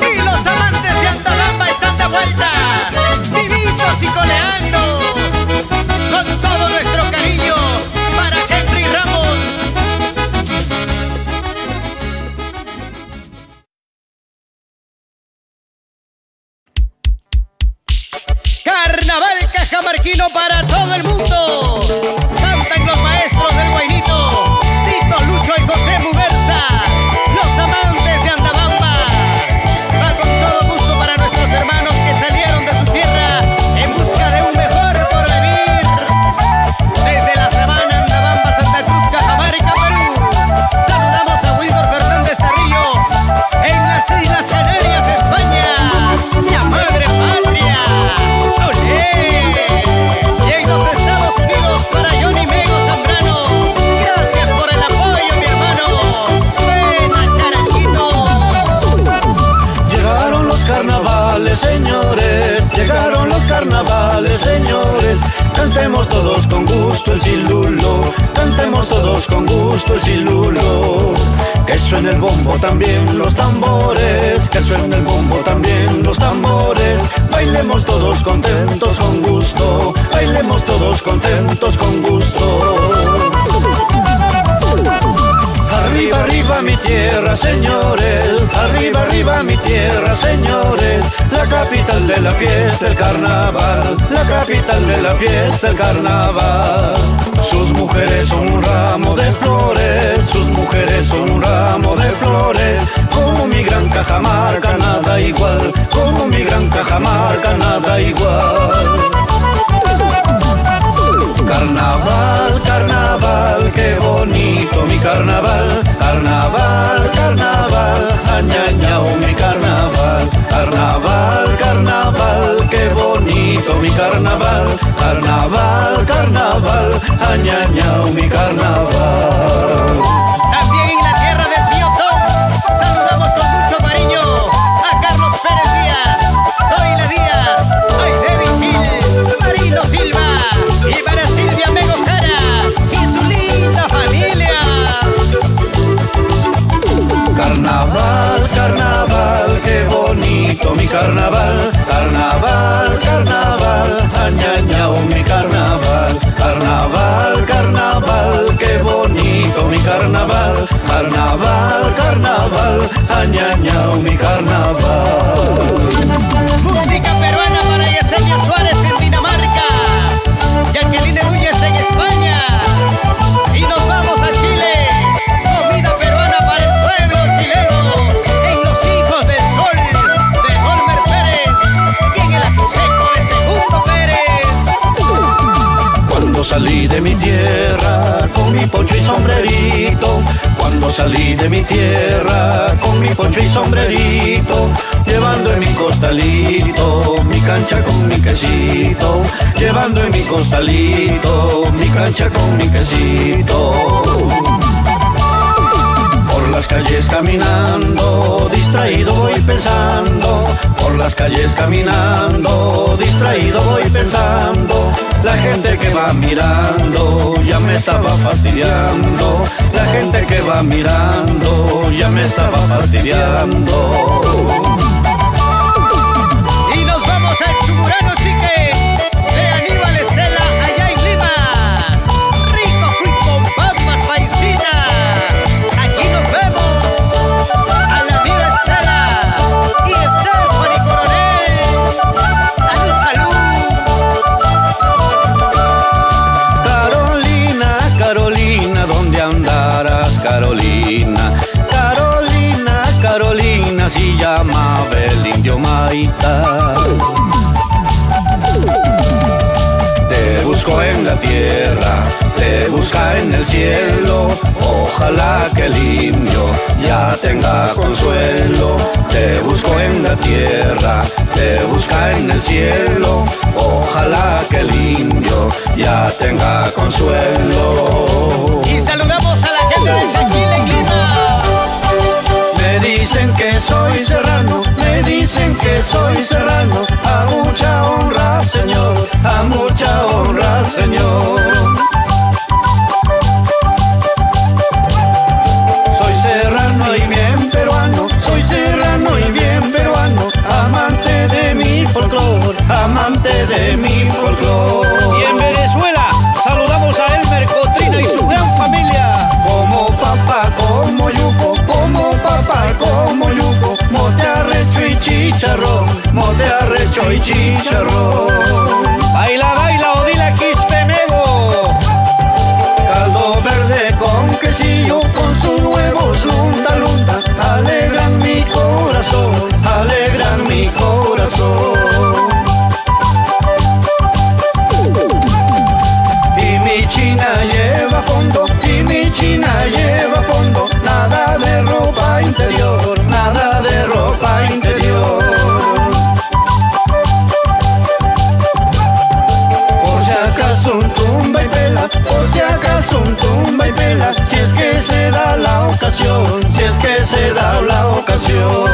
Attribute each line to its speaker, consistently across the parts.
Speaker 1: Y los amantes de Andalamba están de vuelta, vivitos y coleando, con todo nuestro cariño para Henry Ramos. Carnaval cajamarquino para todo el mundo. Cantan los maestros del Guainito, Tito, Lucho y José Muguerza. Los amantes de Andalamba. Va con todo gusto para nuestros hermanos que salieron de su tierra en busca de un mejor porvenir. Desde la sabana, Andalamba, Santa Cruz, Cajamarca, Perú. Saludamos a Wildor Fernández Carrillo en las Islas Canarias, España. La madre patria. Y en los Estados Unidos para Johnny Mego Zambrano. Gracias por el apoyo, mi hermano. Buena, Charanquito.
Speaker 2: Llegaron los carnavales, señores. Llegaron los carnavales, señores. Cantemos todos con gusto el silulo. Cantemos todos con gusto el silulo. Que suene el bombo también los tambores. Que suene el bombo también los tambores. Bailemos todos contentos con gusto. Bailemos todos contentos con gusto. Arriba, arriba mi tierra, señores. Arriba, arriba mi tierra, señores. La capital de la fiesta, el carnaval. La capital de la fiesta, el carnaval. Sus mujeres son un ramo de flores. Sus mujeres son un ramo de flores. Como mi gran Cajamarca, nada igual. Como mi gran Cajamarca, nada igual. Carnaval, carnaval, qué bonito mi carnaval. Carnaval, carnaval, añañao mi carnaval. Carnaval, carnaval, qué bonito mi carnaval. Carnaval, carnaval, añañao mi carnaval.
Speaker 1: También en la tierra del tío Tom, saludamos con mucho cariño a Carlos Pérez Díaz, Zoila Díaz, Aide Vigil, Marino Silva y para Silvia Mego Jara y su linda familia.
Speaker 2: Carnaval, carnaval, qué bonito mi carnaval. Carnaval, carnaval, añañao mi carnaval. Carnaval, carnaval, qué bonito mi carnaval. Carnaval, carnaval, añañao mi carnaval.
Speaker 1: Música peruana para Yesenia Suárez en Dinamarca, Jacqueline Núñez en España. Y nos vamos a Chile. Comida peruana para el pueblo chileno en Los Hijos del Sol de Golmer Pérez y en el Acuseco de Segundo Pérez.
Speaker 2: Cuando salí de mi tierra con mi poncho y sombrerito. Cuando salí de mi tierra con mi poncho y sombrerito. Llevando en mi costalito mi cancha con mi quesito. Llevando en mi costalito mi cancha con mi quesito. Por las calles caminando, distraído voy pensando. Por las calles caminando, distraído voy pensando. La gente que va mirando ya me estaba fastidiando. La gente que va mirando ya me estaba fastidiando.
Speaker 1: Y nos vamos a Chumurano Chique de Aníbal Estela allá en Lima. Rico fui con papas paisita. Allí nos vemos. A la amiga Estela y Stephanie Coronel. Salud, salud.
Speaker 2: Carolina, Carolina, ¿dónde andarás, Carolina? Carolina, Carolina, si llamaba el indio Maita. Te busco en la tierra, te busca en el cielo. Ojalá que el indio ya tenga consuelo. Te busco en la tierra, te busca en el cielo. Ojalá que el indio ya tenga consuelo.
Speaker 1: Y saludamos a la gente de Chaquila en Lima.
Speaker 2: Me dicen que soy serrano, me dicen que soy serrano. A mucha honra, señor, a mucha honra, señor. Soy serrano y bien peruano. y chicharrón.
Speaker 1: Baila, baila, Odila Quispemego.
Speaker 2: Caldo verde con quesillo, con sus huevos lunta, lunta, alegran mi corazón, alegran mi corazón. Y mi china lleva fondo, y mi china lleva fondo, nada de ropa interior, nada de ropa interior. Por si acaso un tumba y pela, por si acaso un tumba y pela, si es que se da la ocasión, si es que se da la ocasión.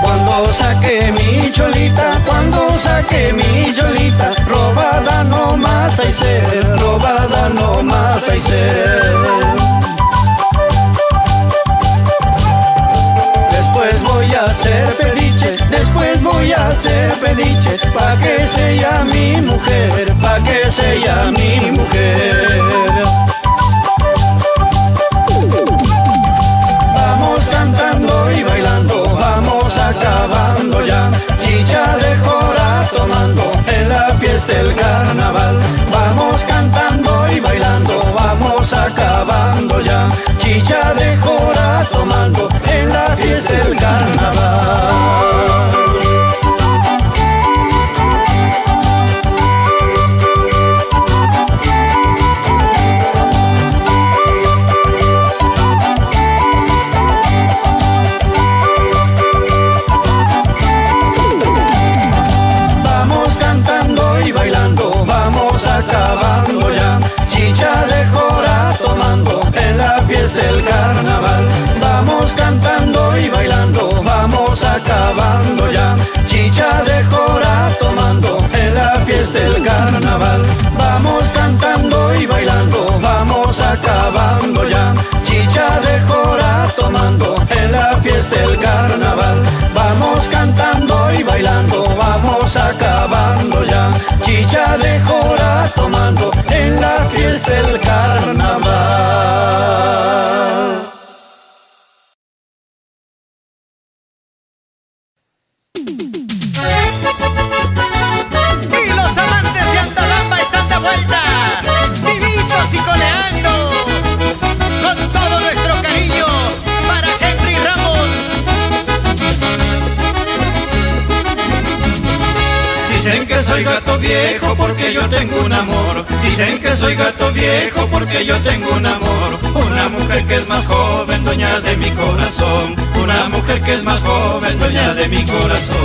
Speaker 2: Cuando saque mi cholita, cuando saque mi cholita, robada no más hay ser, robada no más hay ser. Después voy a hacer pediche, después voy a hacer pediche, pa' que sea mi mujer, pa' que sea mi mujer. Vamos cantando y bailando, vamos acabando ya, chicha de jora tomando en la fiesta del carnaval. Vamos cantando y bailando, vamos acabando ya, chicha de jora tomando en la fiesta del carnaval. Acabando ya, chicha de jora tomando en la fiesta del carnaval. Vamos cantando y bailando, vamos acabando ya, chicha de jora tomando en la fiesta del carnaval. Vamos cantando y bailando, vamos acabando ya, chicha de jora tomando en la fiesta del carnaval. Vamos cantando y bailando, vamos acabando ya, chicha de jora tomando en la fiesta del carnaval.
Speaker 1: Y los amantes de Antabamba están de vuelta, vivitos y coleando, con todo nuestro cariño para Henry Ramos.
Speaker 2: Dicen que soy gato viejo porque yo tengo un amor. Dicen que soy gato viejo porque yo tengo un amor. Una mujer que es más joven, dueña de mi corazón. Una mujer que es más joven, dueña de mi corazón.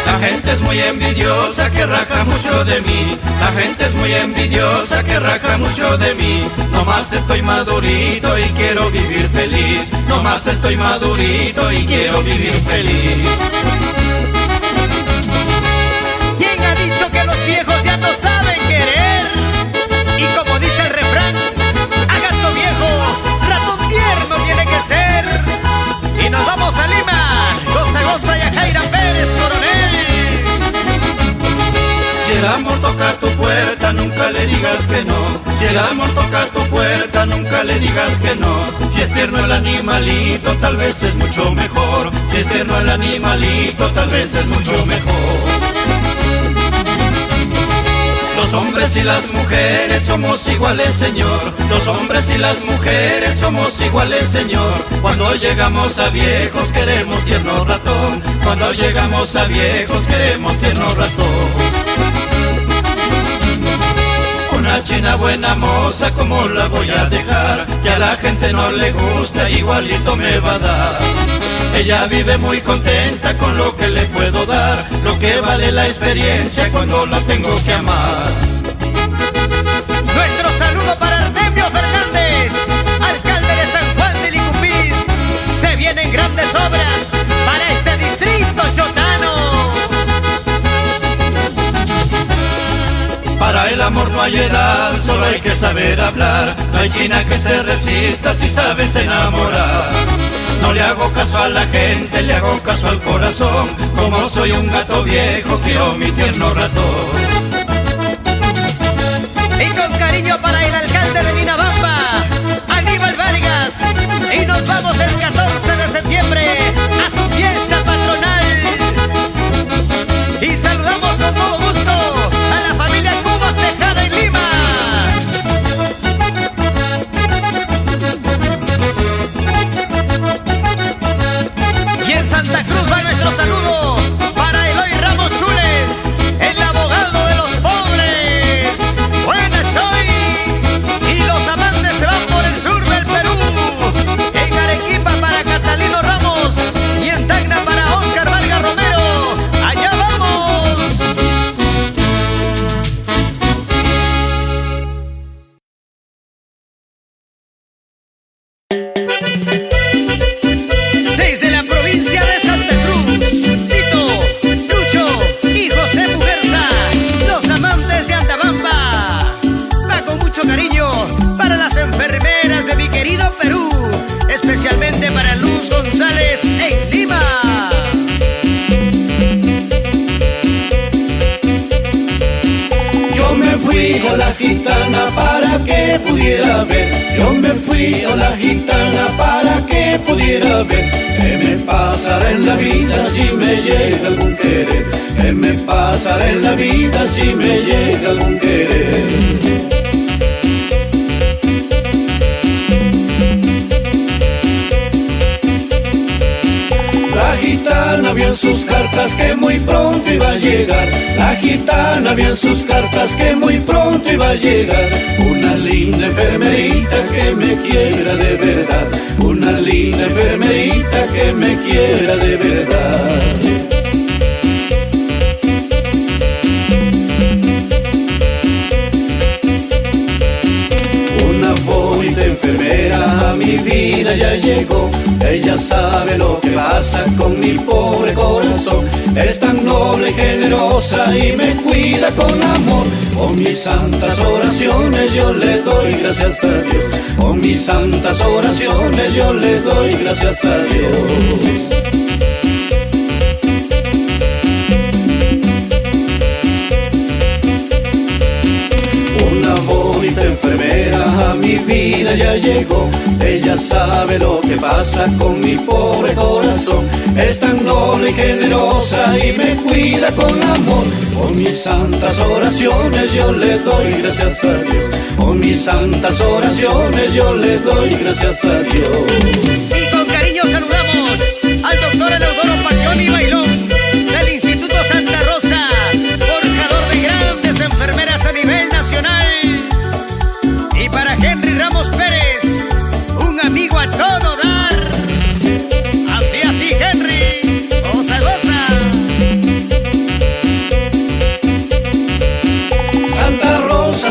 Speaker 2: La gente es muy envidiosa que raja mucho de mí. La gente es muy envidiosa que raja mucho de mí. Nomás estoy madurito y quiero vivir feliz. Nomás estoy madurito y quiero vivir feliz.
Speaker 1: ¿Quién ha dicho que los viejos ya no saben querer? Y como dice el refrán, a gato viejo, ratón tierno tiene que ser. Y nos vamos a Lima, goza, goza y a Jaira Pérez Coronel.
Speaker 2: Si el amor toca tu puerta, nunca le digas que no. Si el amor toca tu puerta, nunca le digas que no. Si es tierno el animalito, tal vez es mucho mejor. Si es tierno el animalito, tal vez es mucho mejor. Los hombres y las mujeres somos iguales, Señor. Los hombres y las mujeres somos iguales, Señor. Cuando llegamos a viejos queremos tierno ratón. Cuando llegamos a viejos queremos tierno ratón. Una china buena moza, ¿cómo la voy a dejar? Que a la gente no le gusta, igualito me va a dar. Ella vive muy contenta con lo que le puedo dar, lo que vale la experiencia cuando la tengo que amar.
Speaker 1: Nuestro saludo para Artemio Fernández, alcalde de San Juan de Licupís. Se vienen grandes obras para este distrito chotano.
Speaker 2: Para el amor no hay edad, solo hay que saber hablar. No hay china que se resista si sabes enamorar. No le hago caso a la gente, le hago caso al corazón. Como soy un gato viejo, quiero mi tierno ratón.
Speaker 1: Y con cariño para el alcalde de Minabamba, Aníbal Vargas. Y nos vamos el 14 de septiembre a su fiesta patronal. Y saludamos con todo gusto a la familia Cubas Tejada en Lima. Y en Santa Cruz va nuestro saludo para Eloy Ramos Chules, el abogado de los pobres. Buenas hoy. Y los amantes se van por el sur del Perú. En Arequipa para Catalino Ramos y en Tacna para Oscar Vargas Romero. ¡Allá vamos! Desde la provincia de Santa Cruz, Tito, Lucho y José Muguerza, los amantes de Andabamba. Va con mucho cariño para las enfermeras de mi querido Perú, especialmente para Luz González en Lima.
Speaker 2: Yo me fui con la gitana para que pudiera ver. Yo me fui con la gitana para que pudiera ver. ¿Qué me pasará en la vida si me llega algún querer? ¿Qué me pasará en la vida si me llega algún querer? La gitana vio en sus cartas que muy pronto iba a llegar. La gitana vio en sus cartas que muy pronto iba a llegar. Una linda enfermerita que me quiera de verdad. Una linda enfermerita que me quiera de verdad. Una bonita enfermera a mi vida ya llegó. Ella sabe lo que pasa con mi pobre corazón. Es tan noble y generosa y me cuida con amor. Con mis santas oraciones yo le doy gracias a Dios. Con mis santas oraciones yo le doy gracias a Dios. Enfermera a mi vida ya llegó. Ella sabe lo que pasa con mi pobre corazón. Es tan noble y generosa y me cuida con amor. Con mis santas oraciones yo le doy gracias a Dios. Con mis santas oraciones yo le doy gracias a Dios.
Speaker 1: Y con cariño saludamos al doctor Eleodoro Pacchioni Bailón del Instituto Santa Rosa, forjador de grandes enfermeras a nivel nacional. Y para Henry Ramos Pérez, un amigo a todo dar. Así, Henry, goza, goza.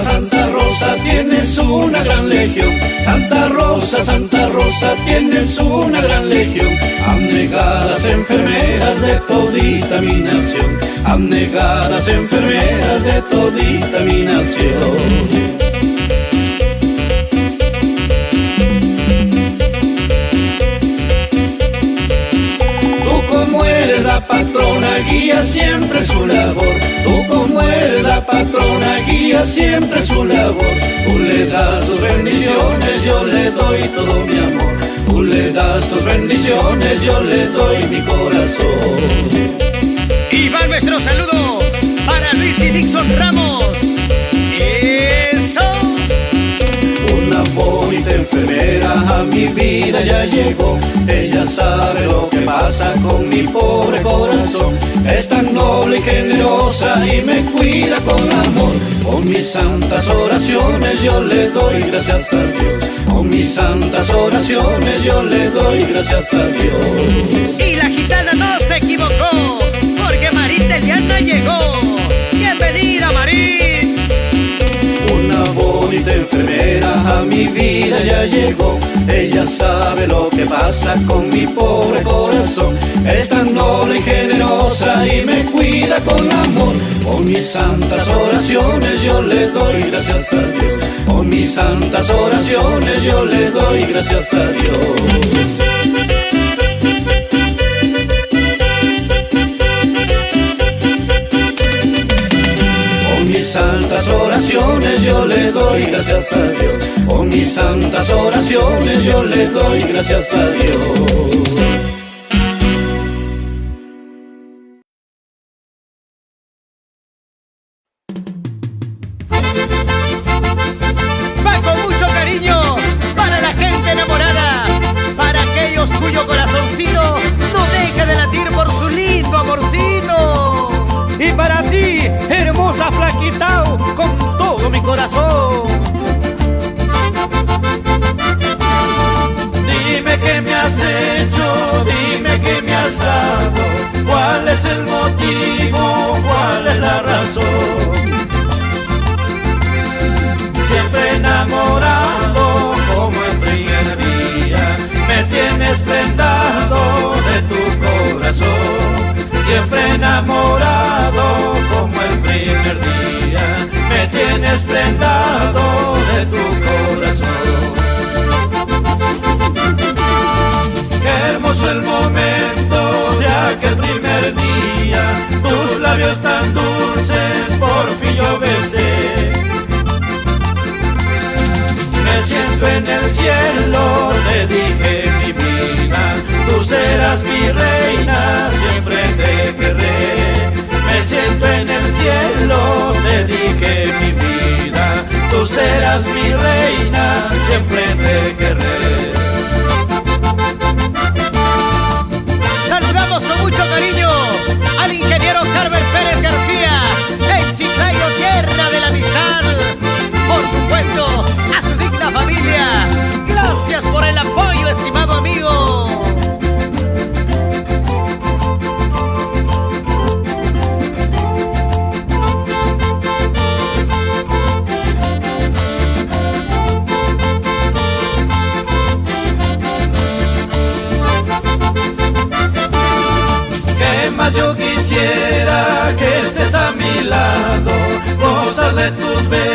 Speaker 2: Santa Rosa, tienes una gran legión. Santa Rosa, tienes una gran legión. Abnegadas enfermeras de todita mi nación. Abnegadas enfermeras de todita mi nación. La patrona guía siempre su labor. Tú como eres la patrona guía siempre su labor. Tú le das tus bendiciones, yo le doy todo mi amor. Tú le das tus bendiciones, yo le doy mi corazón.
Speaker 1: Y va nuestro saludo para Luis y Dixon Ramos. Eso.
Speaker 2: Una bonita enfermera a mi vida ya llegó. Ella sabe lo que pasa con mi pobre corazón. Es tan noble y generosa y me cuida con amor. Con mis santas oraciones yo le doy gracias a Dios. Con mis santas oraciones yo le doy gracias a Dios.
Speaker 1: Y la gitana no se equivocó, porque Marit Eliana llegó. Bienvenida, Marit.
Speaker 2: Una bonita enfermera a mi vida ya llegó. Ella sabe lo que pasa con mi pobre corazón. Es tan noble y generosa y me cuida con amor. Con mis santas oraciones yo le doy gracias a Dios. Con mis santas oraciones yo le doy gracias a Dios. Con mis santas oraciones yo le doy gracias a Dios. Con mis santas oraciones yo le doy gracias a Dios.
Speaker 1: Va con mucho cariño para la gente enamorada, para aquellos cuyo corazoncito no deja de latir por su lindo amorcito.
Speaker 3: Y para ti, hermosa flaquitao, con todo mi corazón. Dime qué me has hecho, dime qué me has dado, cuál es el motivo, cuál es la razón. Siempre enamorado como el primer día, me tienes prendado de tu corazón. Siempre enamorado como el primer día, me tienes prendado de tu corazón. Qué hermoso el momento de aquel primer día, tus labios tan dulces por fin yo besé. Me siento en el cielo, te dije mi vida, tú serás mi reina, siempre te querré. Me siento en el cielo, te dije mi vida, tú serás mi reina, siempre te querré.
Speaker 1: Saludamos con mucho cariño al ingeniero Carver Pérez García, el Chiclayo tierra de la amistad. Por supuesto, a su digna familia. Gracias por el apoyo, estimado amigo.
Speaker 3: Yo quisiera que estés a mi lado, gozar de tus besos